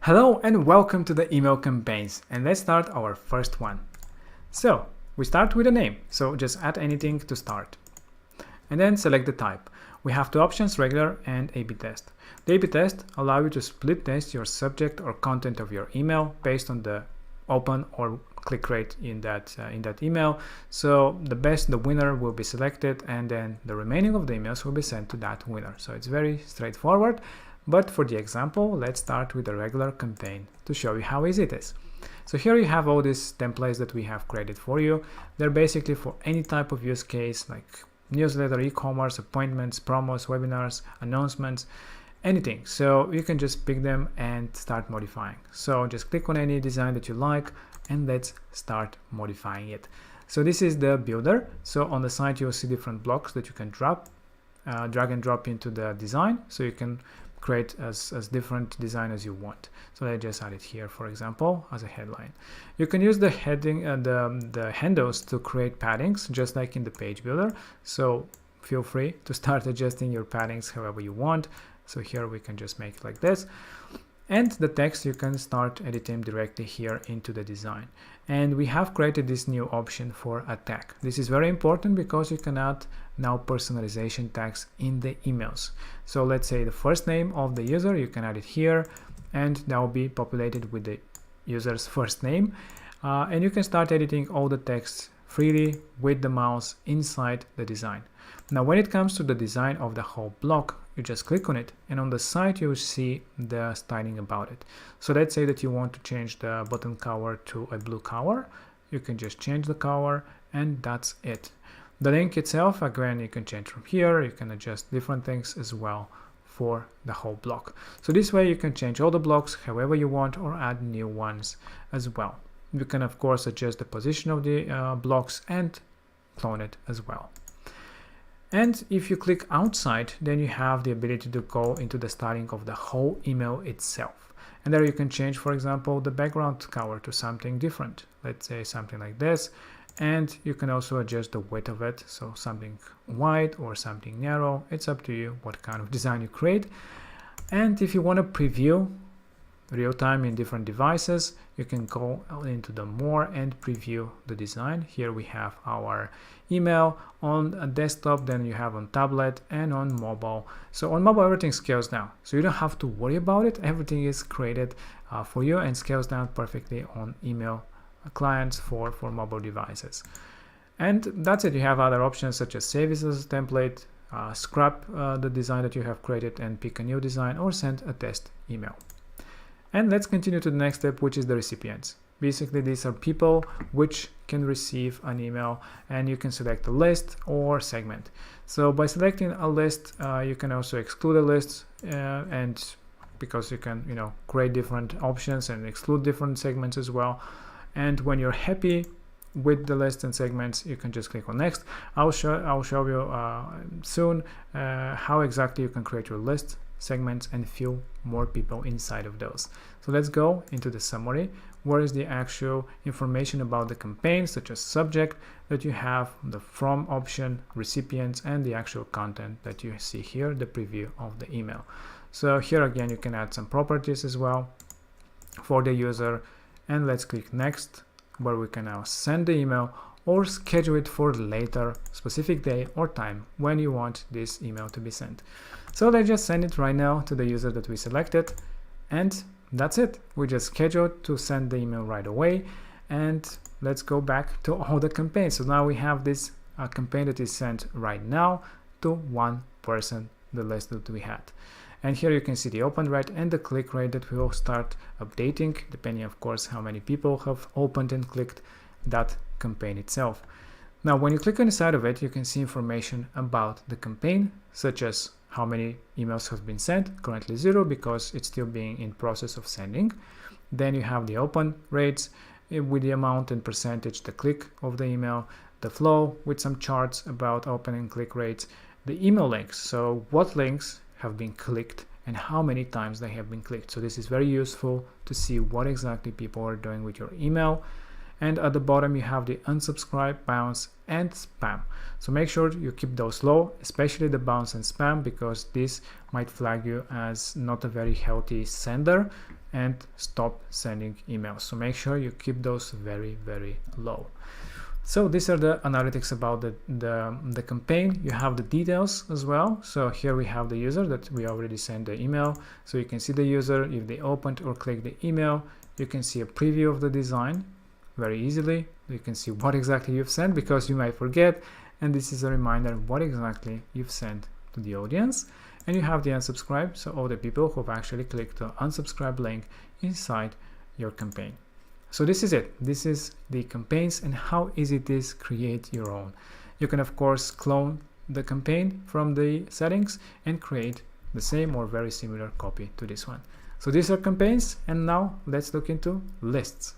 Hello and welcome to the email campaigns, and let's start our first one. So we start with a name, so just add anything to start and then select the type. We have two options, regular and A/B test. The A/B test allow you to split test your subject or content of your email based on the open or click rate in that email. So the winner will be selected, and then the remaining of the emails will be sent to that winner. So it's very straightforward. But for the example, let's start with a regular campaign to show you how easy it is. So here you have all these templates that we have created for you. They're basically for any type of use case, like newsletter, e-commerce, appointments, promos, webinars, announcements, anything. So you can just pick them and start modifying. So just click on any design that you like and let's start modifying it. So this is the builder. So on the side you'll see different blocks that you can drag and drop into the design, so you can create as different design as you want. So I just add it here, for example, as a headline. You can use the heading and the handles to create paddings, just like in the page builder. So feel free to start adjusting your paddings however you want. So here we can just make it like this. And the text you can start editing directly here into the design. And we have created this new option for a tag. This is very important because you can add now personalization tags in the emails. So let's say the first name of the user, you can add it here, and that will be populated with the user's first name. And you can start editing all the text freely with the mouse inside the design. Now when it comes to the design of the whole block, you just click on it, and on the side you will see the styling about it. So let's say that you want to change the button color to a blue color. You can just change the color, and that's it. The link itself, again, you can change from here. You can adjust different things as well for the whole block. So this way you can change all the blocks however you want, or add new ones as well. You can of course adjust the position of the blocks and clone it as well. And if you click outside, then you have the ability to go into the styling of the whole email itself. And there you can change, for example, the background color to something different. Let's say something like this. And you can also adjust the width of it, so something wide or something narrow. It's up to you what kind of design you create. And if you want to preview real time in different devices, you can go into the more and preview the design. Here we have our email on a desktop, then you have on tablet and on mobile. So on mobile everything scales down, so you don't have to worry about it. Everything is created for you and scales down perfectly on email clients for mobile devices. And that's it. You have other options such as save as a template, scrap the design that you have created and pick a new design, or send a test email. And let's continue to the next step, which is the recipients. Basically, these are people which can receive an email, and you can select a list or segment. So by selecting a list, you can also exclude a list, and because you can, create different options and exclude different segments as well. And when you're happy with the list and segments, you can just click on next. I'll show you soon how exactly you can create your list, segments, and fill more people inside of those. So let's go into the summary, where is the actual information about the campaign, such as subject that you have, the from option, recipients, and the actual content that you see here, the preview of the email. So here again you can add some properties as well for the user, and let's click next, where we can now send the email or schedule it for later specific day or time when you want this email to be sent. So let's just send it right now to the user that we selected, and that's it. We just scheduled to send the email right away. And let's go back to all the campaigns. So now we have this campaign that is sent right now to one person, the list that we had. And here you can see the open rate and the click rate that we will start updating, depending of course how many people have opened and clicked that campaign itself. Now when you click on the side of it, you can see information about the campaign, such as how many emails have been sent, currently 0 because it's still being in process of sending. Then you have the open rates with the amount and percentage, the click of the email, the flow with some charts about open and click rates, the email links, so what links have been clicked and how many times they have been clicked. So this is very useful to see what exactly people are doing with your email. And at the bottom you have the unsubscribe, bounce, and spam. So make sure you keep those low, especially the bounce and spam, because this might flag you as not a very healthy sender, and stop sending emails. So make sure you keep those very, very low. So these are the analytics about the campaign. You have the details as well. So here we have the user that we already sent the email. So you can see the user, if they opened or click the email, you can see a preview of the design very easily. You can see what exactly you've sent, because you might forget, and this is a reminder what exactly you've sent to the audience. And you have the unsubscribe, so all the people who've actually clicked the unsubscribe link inside your campaign. So this is it. This is the campaigns and how easy it is to create your own. You can of course clone the campaign from the settings and create the same or very similar copy to this one. So these are campaigns, and now let's look into lists.